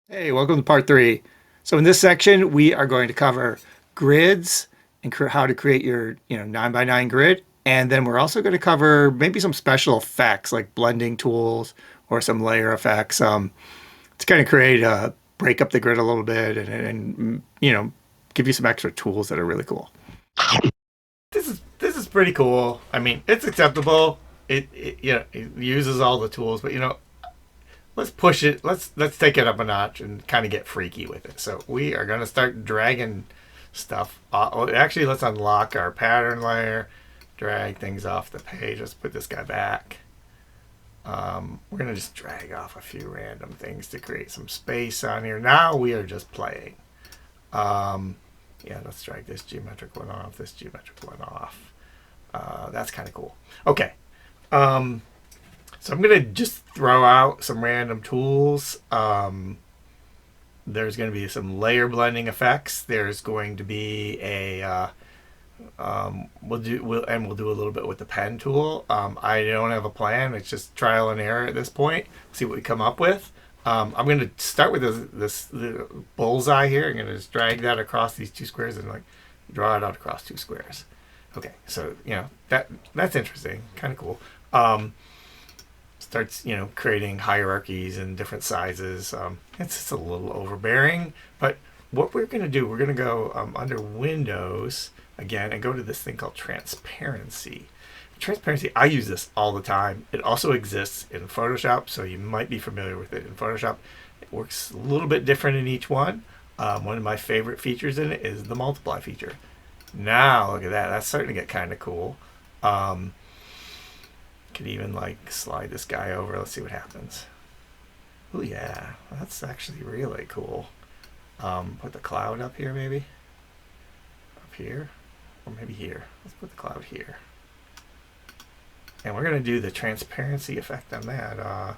Hey, welcome to part three. So in this section, we are going to cover grids and how to create your, 9x9 grid. And then we're also going to cover maybe some special effects like blending tools or some layer effects to kind of create break up the grid a little bit and give you some extra tools that are really cool. This is pretty cool. I mean, it's acceptable. It uses all the tools, but let's push it. Let's take it up a notch and kind of get freaky with it. So we are going to start dragging stuff. Actually, let's unlock our pattern layer, drag things off the page. Let's put this guy back. We're going to just drag off a few random things to create some space on here. Now we are just playing. Yeah, let's drag this geometric one off, this geometric one off. That's kind of cool. Okay. So I'm going to just throw out some random tools. There's going to be some layer blending effects. There's going to be we'll do a little bit with the pen tool. I don't have a plan. It's just trial and error at this point. See what we come up with. I'm going to start with the bullseye here. I'm going to just drag that across these two squares and like draw it out across two squares. Okay, so that's interesting, kind of cool. Starts creating hierarchies and different sizes. It's just a little overbearing, but what we're going to do, we're going to go under Windows again and go to this thing called transparency. Transparency, I use this all the time. It also exists in Photoshop, so you might be familiar with it in Photoshop. It works a little bit different in each one. One of my favorite features in it is the multiply feature. Now look at that, that's starting to get kind of cool. Could even like slide this guy over. Let's see what happens. Oh yeah, that's actually really cool. Put the cloud up here, maybe up here, or maybe here. Let's put the cloud here, and we're gonna do the transparency effect on that.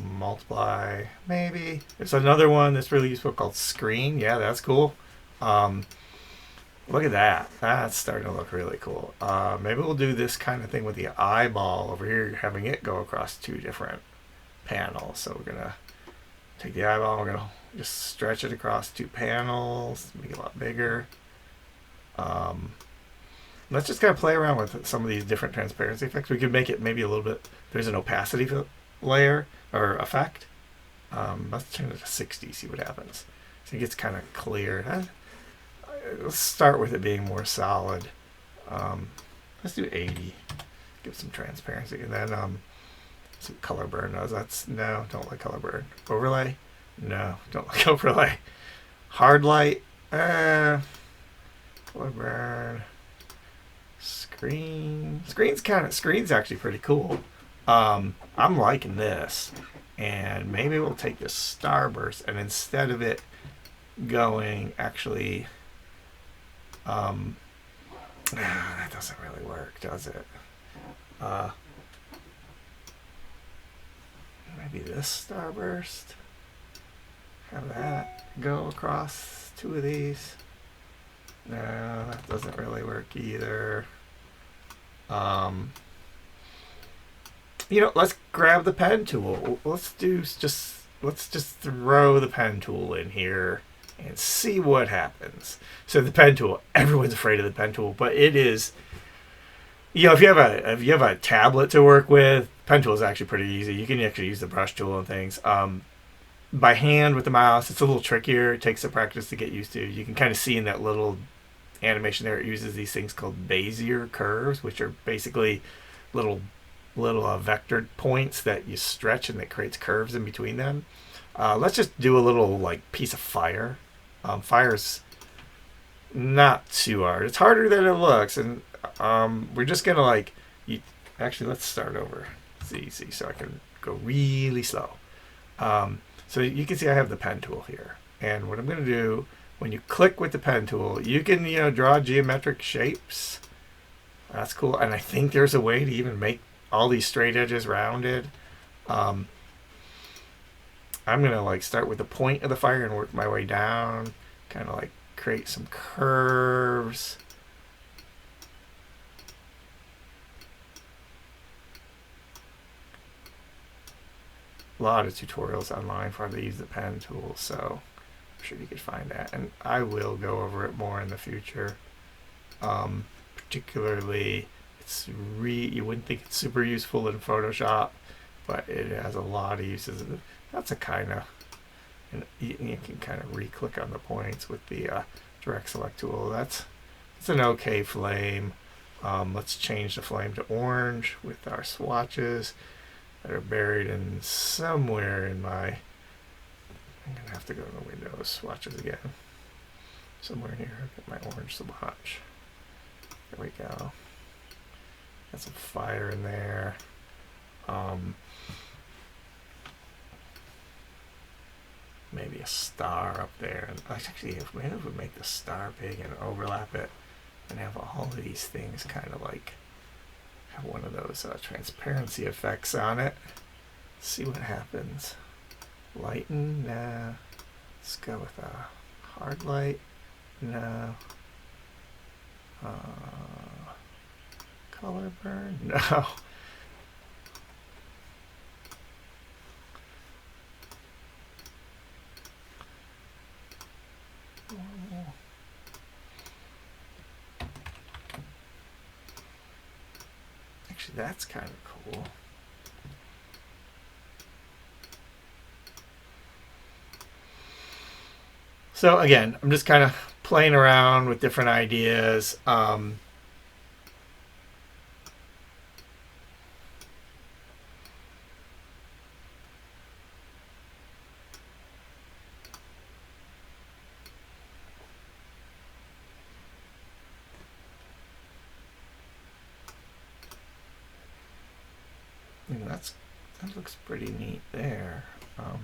Multiply, maybe. There's another one that's really useful called screen. Yeah, that's cool. Look at that. That's starting to look really cool. Maybe we'll do this kind of thing with the eyeball over here, having it go across two different panels. So we're going to take the eyeball, we're going to just stretch it across two panels, make it a lot bigger. Let's just kind of play around with some of these different transparency effects. We could make it maybe a little bit, there's an opacity layer or effect. Let's turn it to 60, see what happens. So it gets kind of clear. Let's start with it being more solid. Let's do 80. Give some transparency, and then some color burn. No, don't like color burn. Overlay. No, don't like overlay. Hard light. Color burn. Screen's actually pretty cool. I'm liking this, and maybe we'll take this starburst, and instead of it going actually. That doesn't really work, does it? Maybe this starburst. Have that go across two of these. No, that doesn't really work either. Let's grab the pen tool. Let's just throw the pen tool in here and see what happens. So the pen tool, everyone's afraid of the pen tool, but it is, if you have a tablet to work with, pen tool is actually pretty easy. You can actually use the brush tool and things. By hand with the mouse, it's a little trickier. It takes some practice to get used to. You can kind of see in that little animation there, it uses these things called Bezier curves, which are basically little vectored points that you stretch and that creates curves in between them. Let's just do a little like piece of fire. Fire's not too hard. It's harder than it looks, and we're just gonna actually, let's start over. It's easy, so I can go really slow. So you can see I have the pen tool here, and what I'm gonna do when you click with the pen tool, you can draw geometric shapes. That's cool, and I think there's a way to even make all these straight edges rounded. I'm gonna start with the point of the fire and work my way down, kind of create some curves. a lot of tutorials online for how to use the pen tool, so I'm sure you could find that. And I will go over it more in the future. Particularly, you wouldn't think it's super useful in Photoshop, but it has a lot of uses. That's a kind of, and you can kind of re-click on the points with the direct select tool. It's an okay flame. Let's change the flame to orange with our swatches that are buried in somewhere in my, I'm going to have to go to the Windows swatches again. Somewhere here, I've got my orange swatch. There we go. Got some fire in there. Maybe a star up there. And actually, maybe if we make the star big and overlap it and have all of these things kind of like have one of those transparency effects on it. See what happens. Lighten, nah. Let's go with a hard light, no. Color burn, no. Actually, that's kind of cool. So again, I'm just kind of playing around with different ideas. That looks pretty neat there. Maybe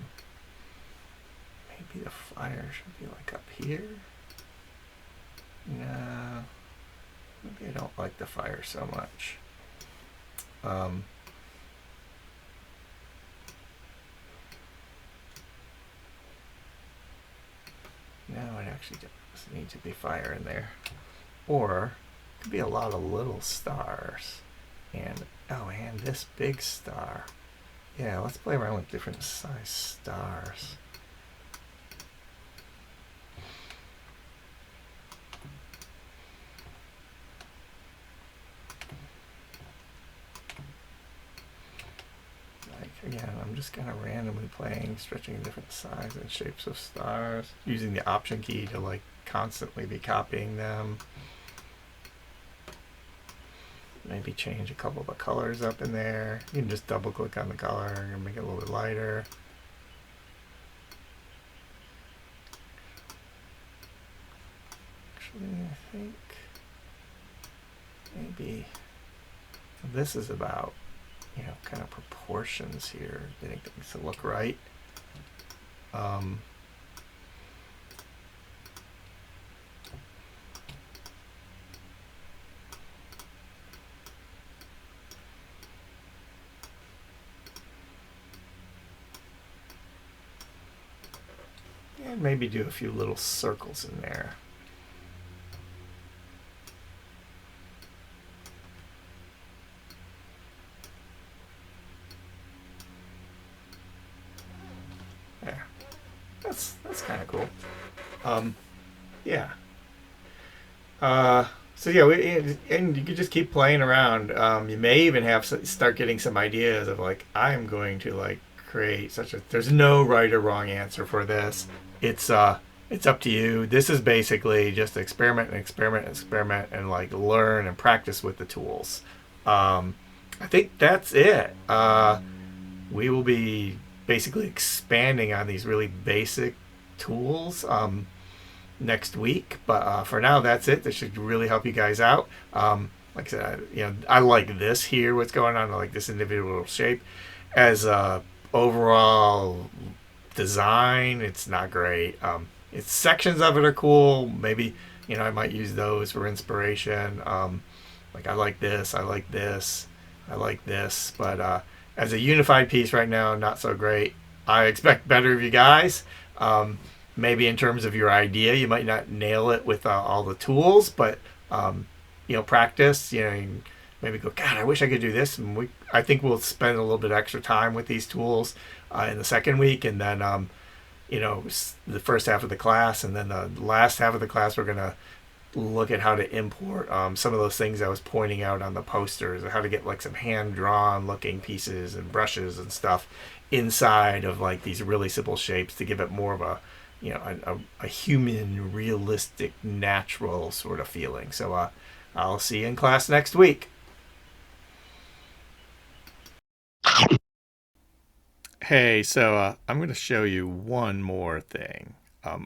the fire should be like up here. No, maybe I don't like the fire so much. No, it actually does need to be fire in there. Or it could be a lot of little stars. And and this big star. Yeah, let's play around with different size stars. Again, I'm just kind of randomly playing, stretching different sizes and shapes of stars, using the Option key to like constantly be copying them. Maybe change a couple of the colors up in there. You can just double click on the color and make it a little bit lighter. Actually, I think maybe this is about, kind of proportions here, getting things to look right. And maybe do a few little circles in there. There. That's kind of cool. Yeah. So yeah, and you could just keep playing around. You may even start getting some ideas of like, I'm going to like create there's no right or wrong answer for this. It's up to you. This is basically just experiment and like learn and practice with the tools. I think that's it. We will be basically expanding on these really basic tools next week, but for now that's it. This should really help you guys out. Like I said, I like this here, what's going on. I like this individual shape. As overall design, it's not great. It's sections of it are cool. Maybe I might use those for inspiration. Like I like this, I like this, I like this, but as a unified piece right now, not so great. I expect better of you guys. Maybe in terms of your idea, you might not nail it with all the tools, but practice. maybe go, God, I wish I could do this. And I think we'll spend a little bit extra time with these tools in the second week, and then the first half of the class, and then the last half of the class, we're gonna look at how to import some of those things I was pointing out on the posters, how to get like some hand drawn looking pieces and brushes and stuff inside of like these really simple shapes to give it more of a human, realistic, natural sort of feeling. So I'll see you in class next week. Hey, so I'm going to show you one more thing.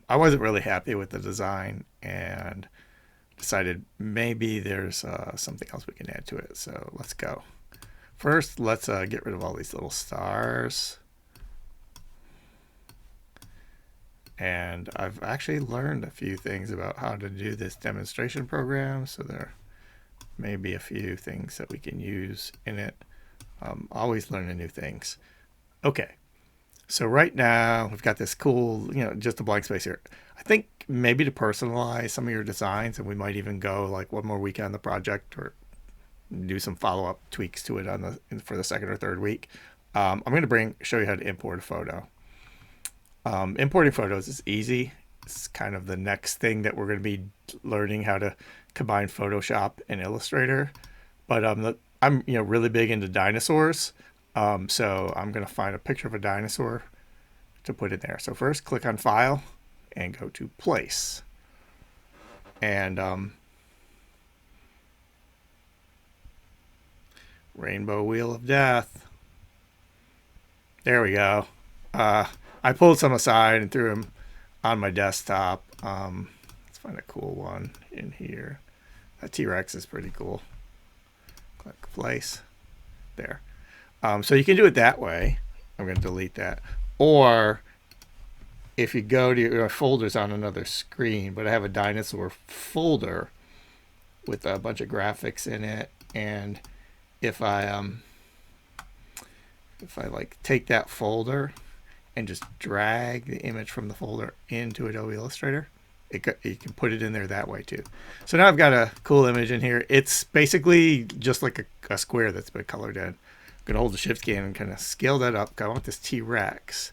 I wasn't really happy with the design and decided maybe there's something else we can add to it. So let's go. First, let's get rid of all these little stars. And I've actually learned a few things about how to do this demonstration program. So there may be a few things that we can use in it. Always learning new things. Okay. So right now we've got this cool, just a blank space here. I think maybe to personalize some of your designs, and we might even go like one more week on the project or do some follow-up tweaks to it for the second or third week. I'm going to show you how to import a photo. Importing photos is easy. It's kind of the next thing that we're going to be learning, how to combine Photoshop and Illustrator. But I'm really big into dinosaurs. So I'm going to find a picture of a dinosaur to put in there. So first click on File and go to Place. And Rainbow Wheel of Death. There we go. I pulled some aside and threw them on my desktop. Let's find a cool one in here. That T-Rex is pretty cool. Click Place. There. So you can do it that way. I'm going to delete that. Or if you go to your folders on another screen, but I have a dinosaur folder with a bunch of graphics in it, and if I like take that folder and just drag the image from the folder into Adobe Illustrator, you can put it in there that way too. So now I've got a cool image in here. It's basically just like a square that's been colored in. I'm going to hold the shift key and kind of scale that up. I want this T-Rex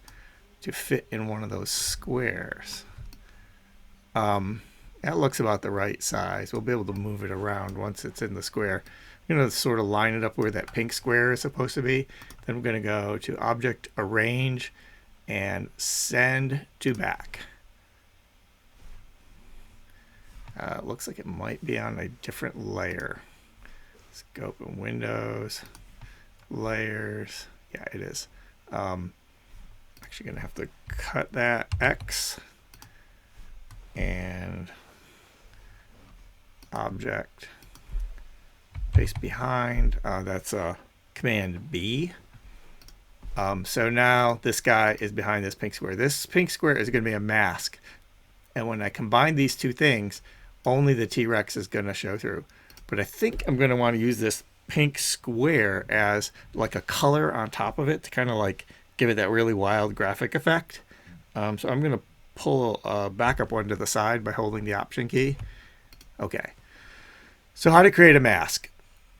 to fit in one of those squares. That looks about the right size. We'll be able to move it around once it's in the square. I'm going to sort of line it up where that pink square is supposed to be. Then we're going to go to Object, Arrange, and Send to Back. Looks like it might be on a different layer. Scope and Windows, Layers. Yeah, it is. Actually going to have to cut that X and Object, paste behind. That's Command B. So now this guy is behind this pink square. This pink square is going to be a mask. And when I combine these two things, only the T-Rex is going to show through. But I think I'm going to want to use this pink square as like a color on top of it to kind of like give it that really wild graphic effect. So I'm going to pull a backup one to the side by holding the Option key. Okay. So how to create a mask.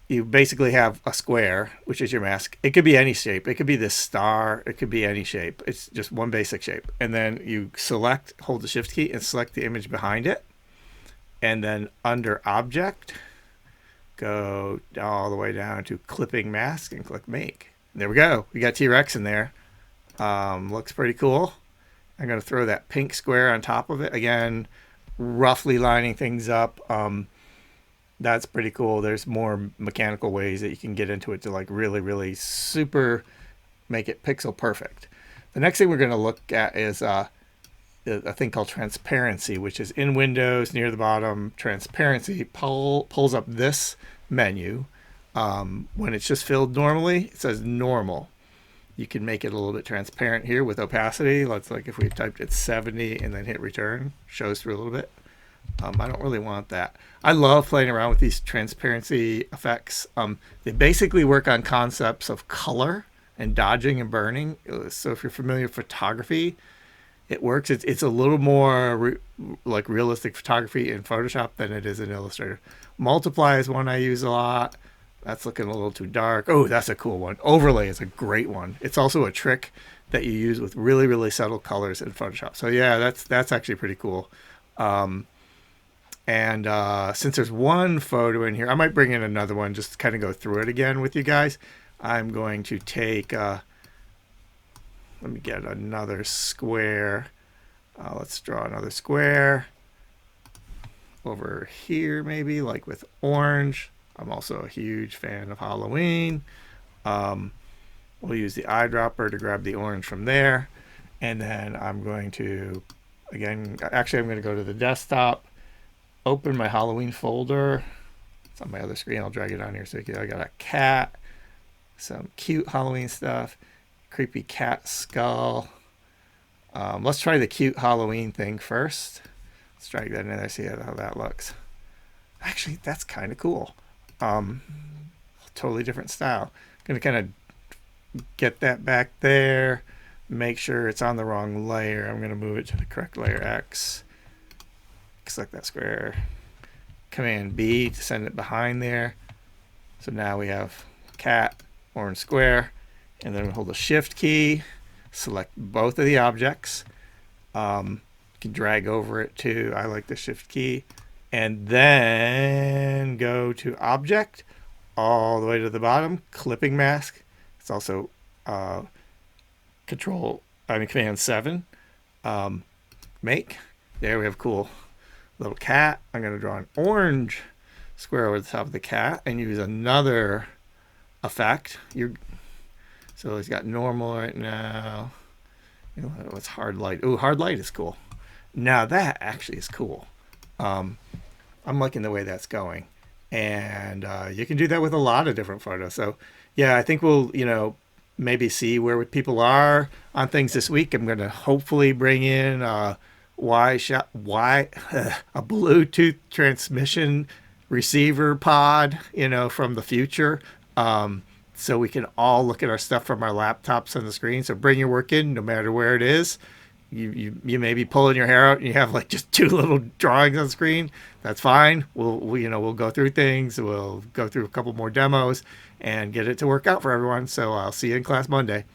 You basically have a square, which is your mask. It could be any shape. It could be this star. It could be any shape. It's just one basic shape. And then you hold the Shift key and select the image behind it. And then under Object, go all the way down to Clipping Mask and click Make. And there we go. We got T-Rex in there. Looks pretty cool. I'm going to throw that pink square on top of it. Again, roughly lining things up. That's pretty cool. There's more mechanical ways that you can get into it to like really, really super make it pixel perfect. The next thing we're going to look at is a thing called transparency, which is in Windows near the bottom. Transparency pulls up this menu. When it's just filled normally, it says normal. You can make it a little bit transparent here with opacity. Let's like if we typed it 70 and then hit return, shows through a little bit. I don't really want that. I love playing around with these transparency effects. They basically work on concepts of color and dodging and burning. So if you're familiar with photography, it works. It's a little more like realistic photography in Photoshop than it is in Illustrator. Multiply is one I use a lot. That's looking a little too dark. Oh, that's a cool one. Overlay is a great one. It's also a trick that you use with really, really subtle colors in Photoshop. So yeah, that's actually pretty cool. And since there's one photo in here, I might bring in another one just to kind of go through it again with you guys. I'm going to take, let me get another square. Let's draw another square over here, maybe like with orange. I'm also a huge fan of Halloween. We'll use the eyedropper to grab the orange from there. And then I'm going to, again, actually I'm going to go to the desktop, open my Halloween folder. It's on my other screen. I'll drag it on here so you can, I got a cat, some cute Halloween stuff, creepy cat skull. Let's try the cute Halloween thing first. Let's drag that in there, see how that looks. Actually, that's kind of cool. Totally different style. Gonna kind of get that back there, make sure it's on the wrong layer. I'm gonna move it to the correct layer X. Select that square. Command B to send it behind there. So now we have cat, orange square, and then we hold the shift key, select both of the objects. You can drag over it too. I like the shift key. And then go to object all the way to the bottom, clipping mask. It's also command 7. Make. There we have a cool little cat. I'm going to draw an orange square over the top of the cat and use another effect. So he's got normal right now. What's hard light? Ooh, hard light is cool. Now that actually is cool. I'm liking the way that's going. And you can do that with a lot of different photos. So yeah, I think we'll, maybe see where people are on things this week. I'm going to hopefully bring in a Bluetooth transmission receiver pod, from the future. So we can all look at our stuff from our laptops on the screen. So bring your work in, no matter where it is. You may be pulling your hair out and you have like just 2 little drawings on the screen. That's fine. We'll go through things. We'll go through a couple more demos and get it to work out for everyone. So I'll see you in class Monday.